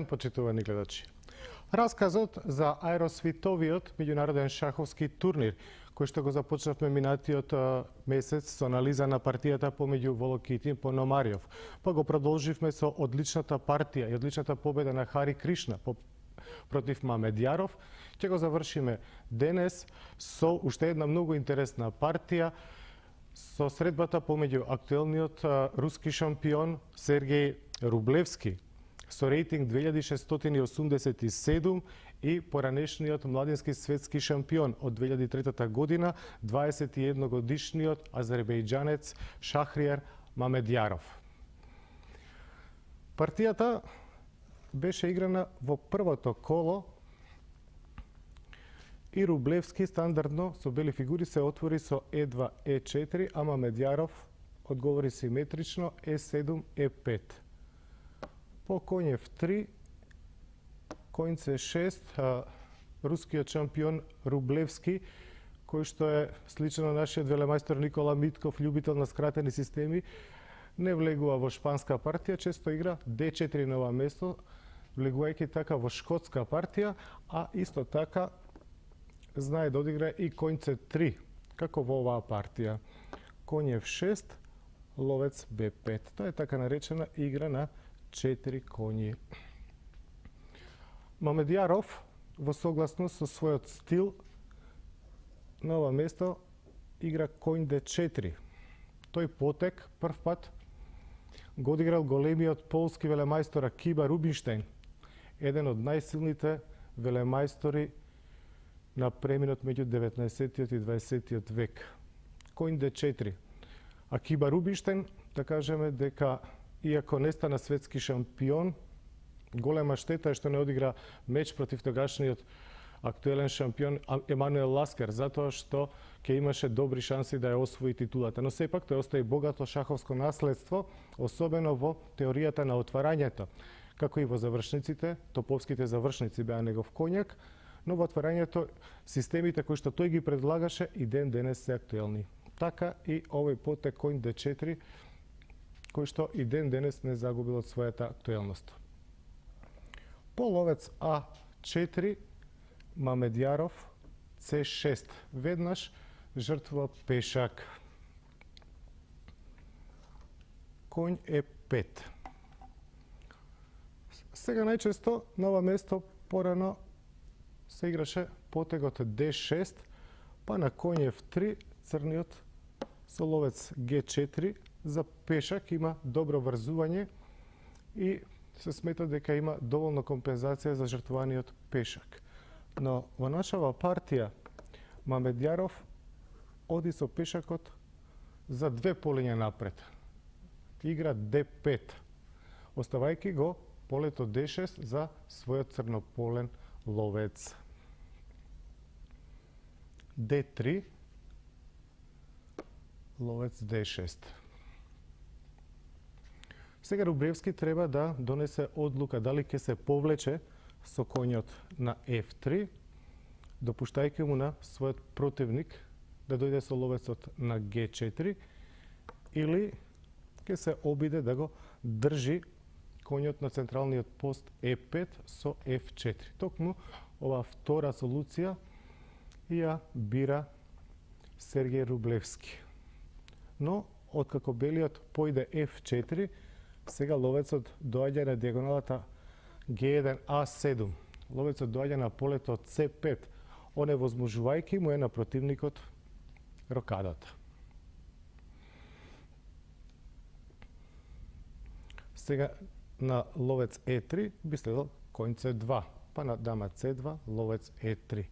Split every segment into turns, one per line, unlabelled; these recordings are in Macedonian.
ден, почитувани гледачи. Расказот за аеросвитовиот меѓународен шаховски турнир, кој што го започнавме минатиот месец со анализа на партијата помеѓу Волокитин Пономарјов. Па го продолживме со одличната партија и одличната победа на Хари Кришна против Мамедјаров. Ќе го завршиме денес со уште една многу интересна партија, со средбата помеѓу актуелниот руски шампион Сергеј Рублевски со рейтинг 2687 и поранешниот младински светски шампион од 2003 година, 21 годишниот азербејџанец Шахријар Мамедјаров. Партијата беше играна во првото коло и Рублевски стандардно со бели фигури се отвори со Е2, Е4, а Мамедјаров одговори симетрично Е7, Е5. По коњ F3, коњ C6, рускиот шампион Рублевски, кој што е слично на нашиот велемајстор Никола Митков, љубител на скратени системи, не влегува во шпанска партија, често игра D4 на ова место, влегувајќи така во шкотска партија, а исто така знае да одигра и коњ C3, како во оваа партија. Коњ F6, ловец B5. Тоа е така наречена игра на 4 коњи. Мамедјаров, во согласност со својот стил, на ова место игра коњ D4. Тој потек прв пат го одиграл големиот полски велемајстор Акиба Рубинштејн, еден од најсилните велемајстори на преминот меѓу 19-тиот и 20-тиот век. Коњ D4. Акиба Рубинштејн, да кажеме дека иако не стана светски шампион, голема штета е што не одигра меч против тогашниот актуелен шампион Емануел Ласкер, затоа што ќе имаше добри шанси да ја освои титулата. Но сепак тој остави богато шаховско наследство, особено во теоријата на отварањето. Како и во завршниците, топовските завршници беа негов коњак, но во отварањето системите кои што тој ги предлагаше и ден денес се актуелни. Така и овој потек коњ D4, кој што и ден денес не загубил од својата актуелност. По ловец А4, Мамедјаров C6. Веднаш жртвува пешак. Коњ Е5. Сега најчесто на ова место порано се играше потегот D6, па на коњ F3 црниот со ловец G4 за пешак има добро врзување и се смета дека има доволно компензација за жртвуваниот пешак. Но во нашава партија Мамедјаров оди со пешакот за две полиња напред. Игра D5, оставајќи го полето D6 за својот црнополен ловец. D3, ловец D6. Сега Рублевски треба да донесе одлука дали ќе се повлече со коњот на F3, допуштајќи му на својот противник да дојде со ловецот на G4, или ќе се обиде да го држи коњот на централниот пост E5 со F4. Токму ова втора солуција ја бира Сергеј Рублевски. Но, откако белиот појде F4, сега ловецот доаѓа на диагоналата G1, A7. Ловецот доаѓа на полето C5, оневозможувајќи му е на противникот рокадата. Сега на ловец E3 би следал коњ C2, па на дама C2, ловец E3.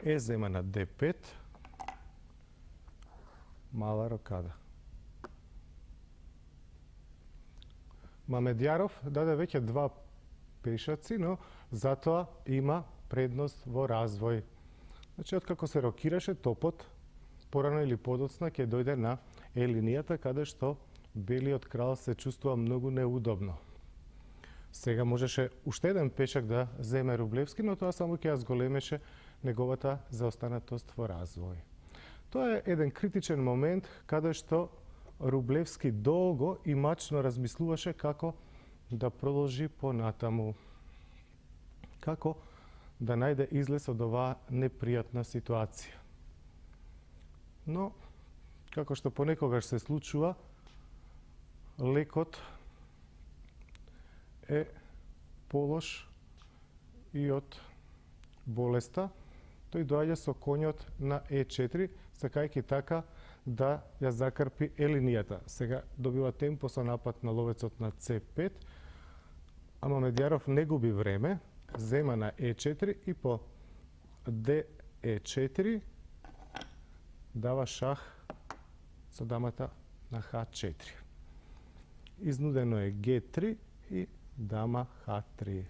Е зема на D5, мала рокада. Мамедјаров даде веќе два пешаци, но затоа има предност во развој. Значи, откако се рокираше топот, порано или подоцна ќе дојде на Е линијата, каде што белиот крал се чувствува многу неудобно. Сега можеше уште еден пешак да земе Рублевски, но тоа само ќе ја зголемеше неговата заостанатост во развој. Тоа е еден критичен момент каде што Рублевски долго и мачно размислуваше како да продолжи понатаму. Како да најде излез од оваа непријатна ситуација. Но, како што понекогаш се случува, лекот е полош и од болеста. Тој доаѓа со конјот на Е4, сакајќи така да ја закрпи Е-линијата. Сега добива темпо со напад на ловецот на С5, ама Мамедјаров не губи време, зема на Е4 и по Д-Е4 дава шах со дамата на Х4. Изнудено е Г3 и дама Х3.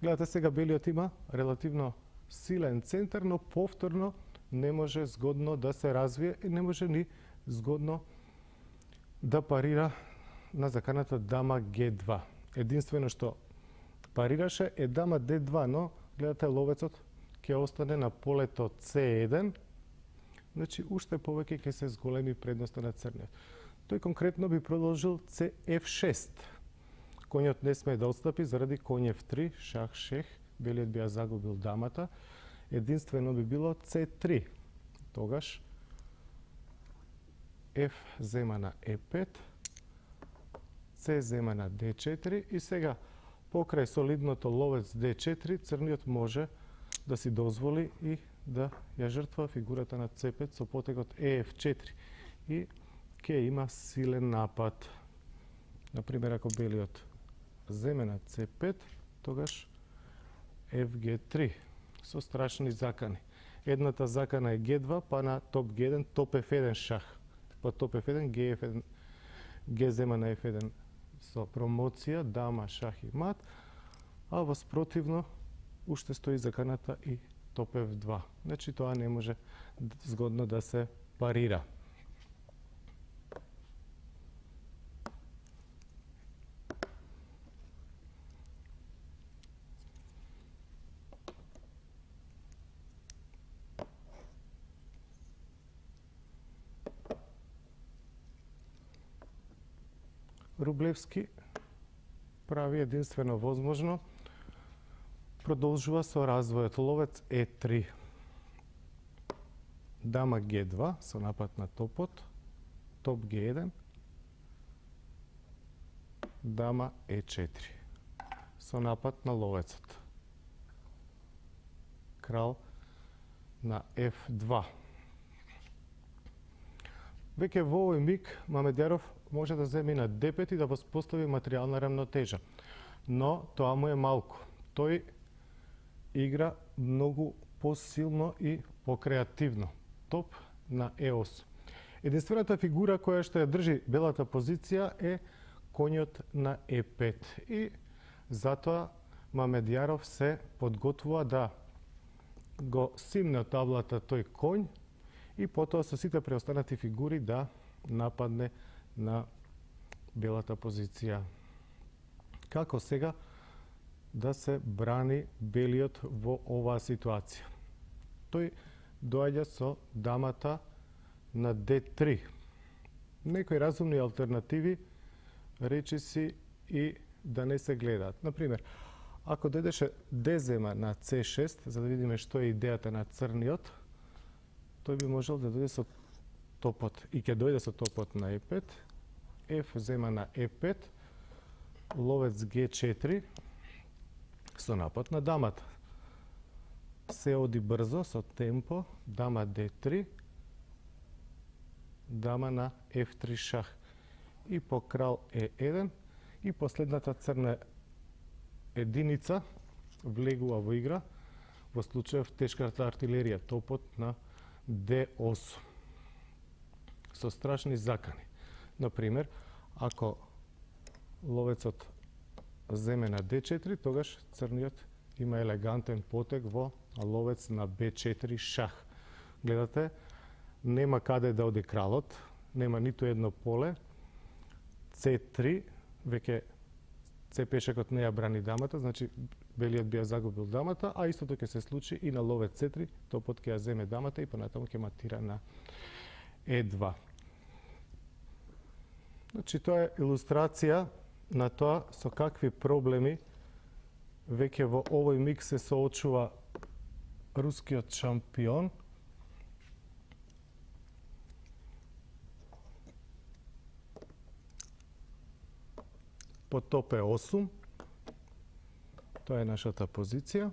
Гледате, сега белиот има релативно силен центар, но повторно не може згодно да се развие и не може ни згодно да парира на заканата дама Г2. Единствено што парираше е дама Д2, но гледате ловецот ќе остане на полето С1, значи уште повеќе ќе се зголеми предноста на црниот. Тој конкретно би продолжил Цф6. Конјот не смее да отстапи заради коњ F3, шах шех, белиот би ја загубил дамата. Единствено би било С3. Тогаш F зема на Е5, С зема на Д4 и сега покрај солидното ловец Д4 црниот може да си дозволи и да ја жртва фигурата на С5 со потегот Еф4 и ќе има силен напад. Например, ако белиот земе на С5, тогаш Фг3 со страшни закани. Едната закана е Г2, па на топ Г1, топ Ф1 шах. Па топ Ф1, Г1, Г зема на Ф1 со промоција, дама, шах и мат, а во спротивно уште стои заканата и топ F2. Значи тоа не може згодно да се парира. Рублевски прави единствено возможно, продолжува со развојот ловец Е3. Дама Г2 со напад на топот, топ Г1, дама Е4 со напад на ловецот. Крал на Ф2. Веќе во овој миг Мамедјаров може да земи на Д5 и да воспостави материјална рамнотежа. Но тоа му е малку. Тој игра многу посилно и покреативно. Топ на Е8. Единствената фигура која што ја држи белата позиција е конјот на Е5. И затоа Мамедјаров се подготвува да го симне од таблата тој конј и потоа со сите преостанати фигури да нападне на белата позиција. Како сега да се брани белиот во оваа ситуација? Тој доаѓа со дамата на Д3. Некои разумни алтернативи речиси и да не се гледаат. Например, ако дојдеше Д зема на С6, за да видиме што е идејата на црниот, тој би можел да дојде со топот и ќе дојде со топот на Е5, Ф зема на Е5, ловец Г4 со напад на дамата. Се оди брзо со темпо, дама Д3, дама на Ф3 шах и по крал Е1 и последната црна единица влегува во игра, во случајов тешката артилерија, топот на Д8 со страшни закани. Например, ако ловецот земе на Д4, тогаш црниот има елегантен потег во ловец на Б4 шах. Гледате, нема каде да оди кралот, нема ниту едно поле. С3 веќе C пешекот не ја брани дамата, значи белиот би ја загубил дамата, а истото ќе се случи и на ловец C3, топот ќе ја земе дамата и понатаму ќе матира на E2. Значи тоа е илустрација на тоа со какви проблеми веќе во овој миг се соочува рускиот шампион. По топ E8, тоа е нашата позиција.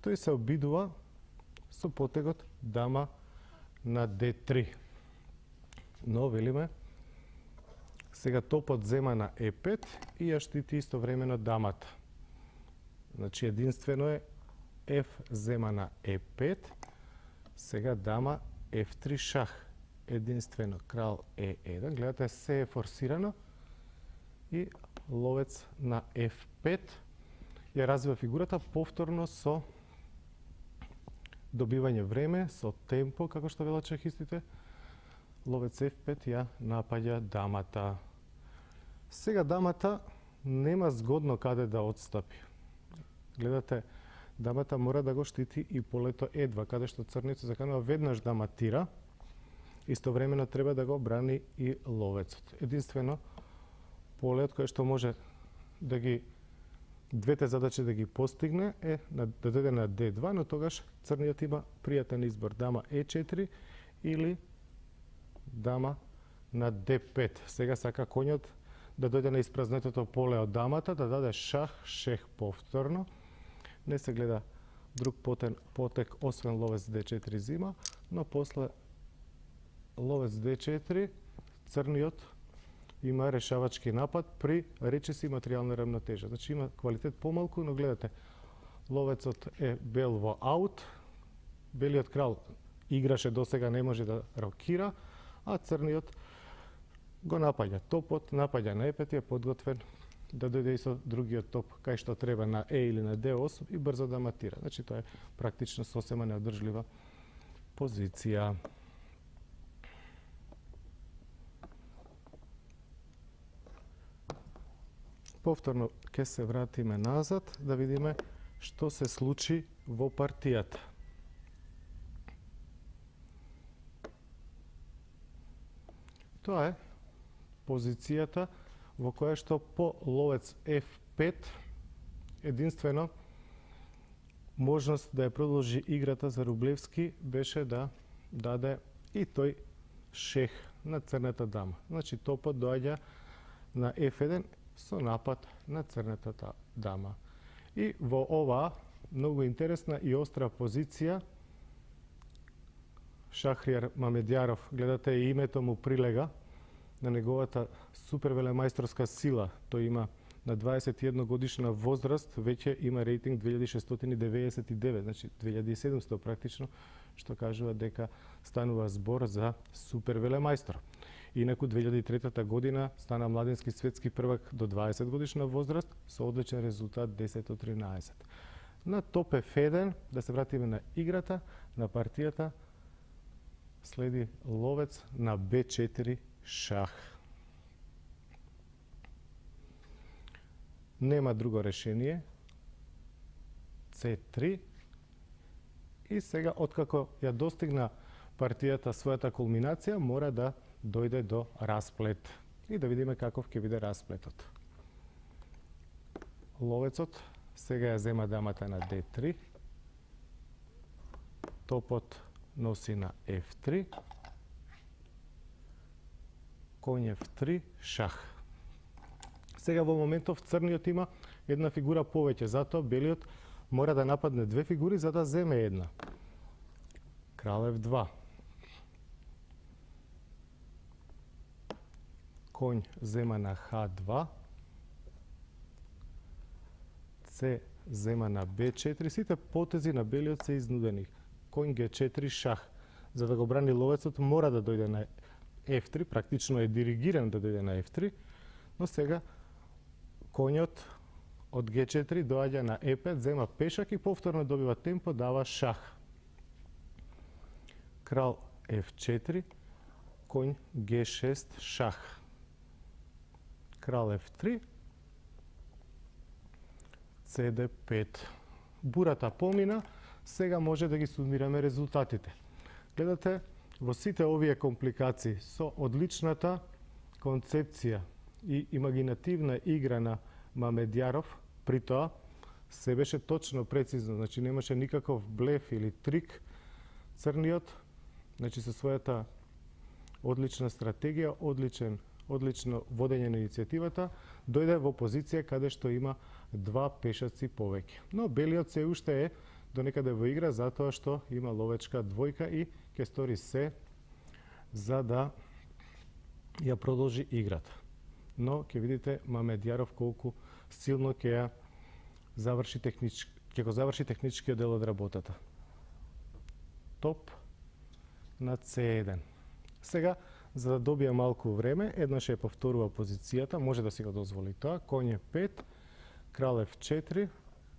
Тој се обидува со потегот дама на D3. Но, велиме, сега топот зема на E5 и ја штити истовремено дамата. Значи, единствено е F зема на E5, сега дама F3 шах. Единствено крал E1. Гледате, се е форсирано и ловец на F5 ја развива фигурата повторно со добивање време, со темпо, како што велат шахистите. Ловец F5 ја напаѓа дамата. Сега дамата нема згодно каде да отстапи. Гледате, дамата мора да го штити и полето E2, каде што црниот се заканува веднаш да матира, истовремено треба да го брани и ловецот. Единствено, полеот кој што може да ги двете задачи да ги постигне е да дојде на D2, но тогаш црниот има пријатен избор дама E4 или дама на D5. Сега сака коњот да дојде на испразнетото поле од дамата, да даде шах, шех повторно. Не се гледа друг потек освен ловец D4 зима, но после ловец D4 црниот има решавачки напад при речиси материјална рамнотежа. Значи има квалитет помалку, но гледате, ловецот е бел во аут, белиот крал играше досега, не може да рокира, а црниот го напаѓа. Топот напаѓа на E5 е подготвен да дојде и со другиот топ кај што треба на E или на D8 и брзо да матира. Значи тоа е практично сосема неодржлива позиција. Повторно ќе се вратиме назад да видиме што се случи во партијата. Тоа е позицијата во која што по ловец F5 единствено можност да ја продолжи играта за Рублевски беше да даде и тој шех на црната дама. Значи топот доаѓа на F1 со напад на црната дама. И во оваа многу интересна и остра позиција Шахријар Мамедјаров, гледате и името му прилега на неговата супервелемајсторска сила. Тој има на 21 годишна возраст, веќе има рейтинг 2699, значи 2700 практично, што кажува дека станува збор за супервелемајстор. Инаку 2003 година стана младински светски првак до 20 годишна возраст со одличен резултат 10-13. На топ F1, да се вратиме на играта, на партијата, следи ловец на B4 шах. Нема друго решение. C3. И сега, откако ја достигна партијата својата кулминација, мора да дојде до расплет. И да видиме каков ќе биде расплетот. Ловецот сега ја зема дамата на D3. Топот носи на F3. Коњ F3, шах. Сега во моментов црниот има една фигура повеќе, затоа белиот мора да нападне две фигури за да земе една. Крал F2. Коњ зема на H2. С зема на B4. Сите потези на белиот се изнудени. Коњ G4 шах. За да го брани ловецот мора да дојде на F3, практично е диригиран да дојде на F3, но сега коњот од G4 доаѓа на E5, зема пешак и повторно добива темпо, дава шах. Крал F4, коњ G6 шах. Крал F3, CD5. Бурата помина, сега може да ги сумираме резултатите. Гледате, во сите овие компликации со одличната концепција и имагинативна игра на Мамедјаров, при тоа се беше точно прецизно, значи немаше никаков блеф или трик. Црниот, значи со својата одлична стратегија, одлично водење на иницијативата, дојде во позиција каде што има два пешаци повеќе. Но белиот се уште е до некаде во игра затоа што има ловечка двојка и ќе стори се за да ја продолжи играта. Но ќе видите Мамедјаров колку силно ќе го заврши техничкиот дел од работата. Топ на C1. Сега, за да добие малку време, еднаш ја повторува позицијата, може да си го дозволи тоа. Коњ Е5, крал F4,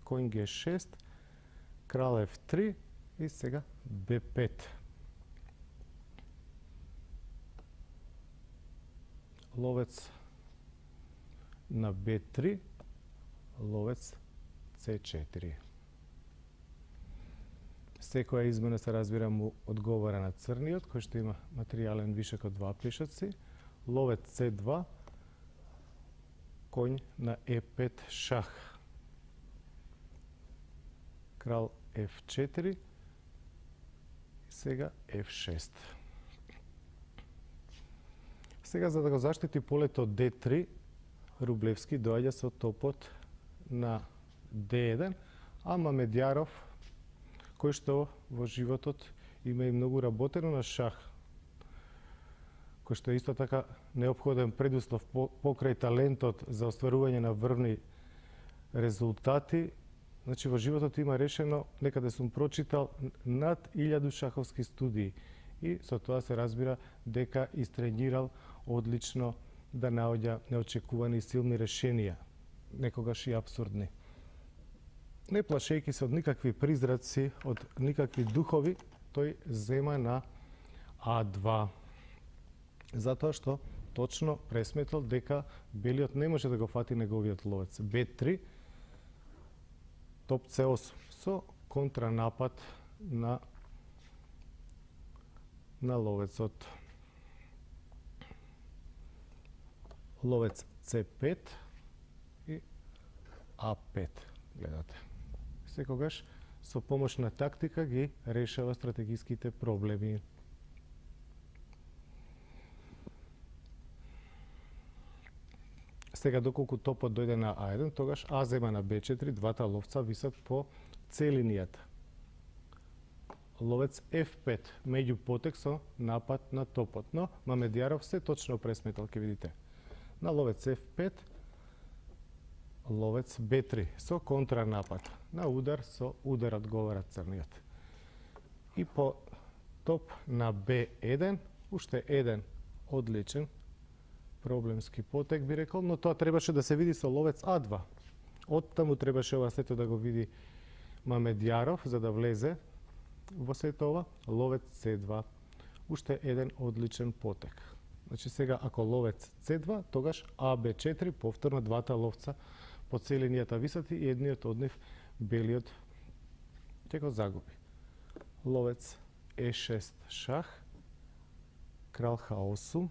коњ G6, крал F3 и сега B5. Ловец на B3, ловец C4. Секоја измена се разбира му одговара на црниот, кој што има материјален вишок од два пешаци. Ловец C2, коњ на E5 шах. Крал F4 и сега F6. Сега, за да го заштити полето D3, Рублевски доаѓа со топот на D1, а Мамедјаров, кој што во животот има и многу работено на шах, кој што е исто така неопходен предуслов покрај талентот за остварување на врвни резултати. Значи, во животот има решено, некаде сум прочитал, над 1000 шаховски студии. И со тоа се разбира дека истренирал одлично да наоѓа неочекувани и силни решенија, некогаш и абсурдни. Не плашејќи се од никакви призраци, од никакви духови, тој зема на А2. Затоа што точно пресметал дека белиот не може да го фати неговиот ловец. Б3, топ С8, со контранапад на ловецот. Ловец С5 и А5, гледате. Секогаш со помош на тактика ги решава стратегиските проблеми. Сега, доколку топот дојде на А1, тогаш А зема на Б4, двата ловца висат по С линијата. Ловец F5, меѓу потек со напад на топот, но Мамедјаров се точно пресметал, ќе видите. На ловец F5, ловец B3 со контранапад. На удар со удар одговара црниот. И по топ на B1, уште еден одличен проблемски потек би рекол, но тоа требаше да се види со ловец А2. Оттаму требаше ова сето да го види Мамедјаров за да влезе во сето ова. Ловец С2, уште еден одличен потек. Значи сега ако ловец С2, тогаш АБ4, повторно двата ловца по С линијата висати и едниот од нив, белиот, ќе го загуби. Ловец Е6 шах, крал Х8.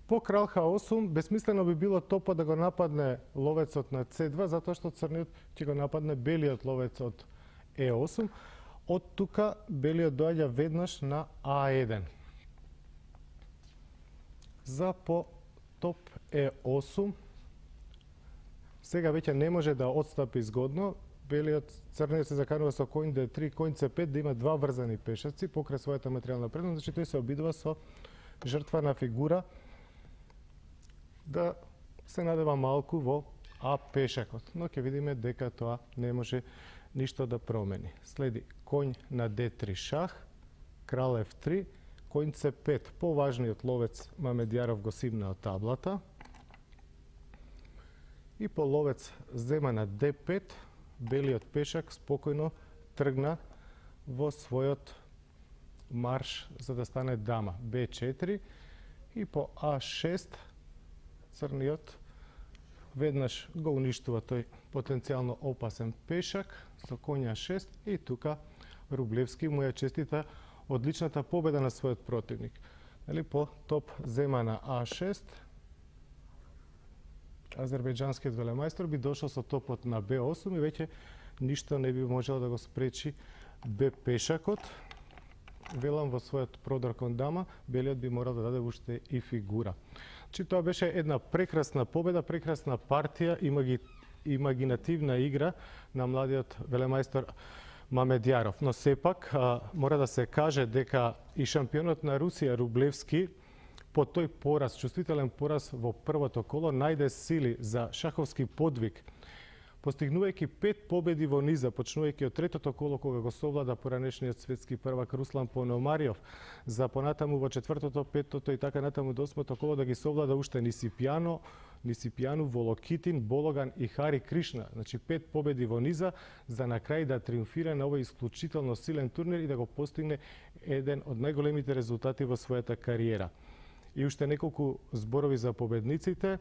По крал Х8, безсмислено би било топот да го нападне ловецот на С2, затоа што црниот ќе го нападне белиот ловец од Е8. Од тука белиот доаѓа веднаш на А1. За по топ Е8, сега веќе не може да отстапи згодно. Белиот, црниот се заканува со коњ Д3, коњ С5 да има два врзани пешаци покрај својата материјална предност, значи тој се обидува со жртва на фигура да се надева малку во А пешакот, но ќе видиме дека тоа не може ништо да промени. Следи коњ на Д3 шах, крал F3, коњ С5, поважниот ловец Мамедјаров го симна од таблата. И по ловец зема на Д5, белиот пешак спокојно тргна во својот марш за да стане дама. Б4 и по А6 црниот веднаш го уништува тој потенцијално опасен пешак со конја 6 и тука Рублевски му ја честита одличната победа на својот противник. По топ зема на А6, азербејџанскиот велемајстор би дошол со топот на Б8 и веќе ништо не би можело да го спречи Б пешакот. Велам во својот продар кон дама, белиот би морал да даде уште и фигура. Тоа беше една прекрасна победа, прекрасна партија, имагинативна игра на младиот велемајстор Мамедјаров. Но сепак мора да се каже дека и шампионот на Русија Рублевски по тој пораз, чувствителен пораз во првото коло, најде сили за шаховски подвиг, постигнувајќи 5 победи во низа, почнувајќи од третото коло кога го совлада поранешниот светски первак Руслан Пономариов, за понатаму во четвртото, петтото и така натаму до осмото коло да ги совлада уште Нисипјано, Волокитин, Бологан и Хари Кришна. Значи 5 победи во низа за на крај да триумфира на овој исклучително силен турнир и да го постигне еден од најголемите резултати во својата кариера. И уште неколку зборови за победниците.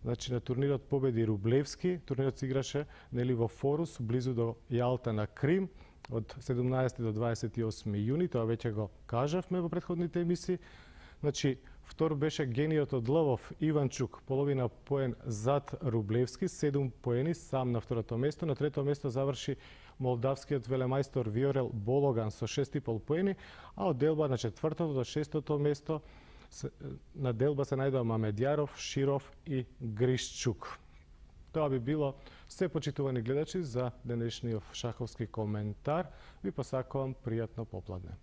Значи на турнирот победи Рублевски, турнирот се играше во Форус, близу до Јалта на Крим, од 17 до 28 јуни, тоа веќе го кажавме во претходните емисии. Значи, втор беше гениот од Лвов Иванчук, половина поен зад Рублевски, 7 поени сам на второто место. На трето место заврши молдавскиот велемајстор Виорел Бологан со 6,5 поени, а од делба на четвртото до шестото место на делба се најдува Мамедјаров, Широв и Гришчук. Тоа би било се, почитувани гледачи, за денешниот шаховски коментар. Ви посакувам пријатно попладне.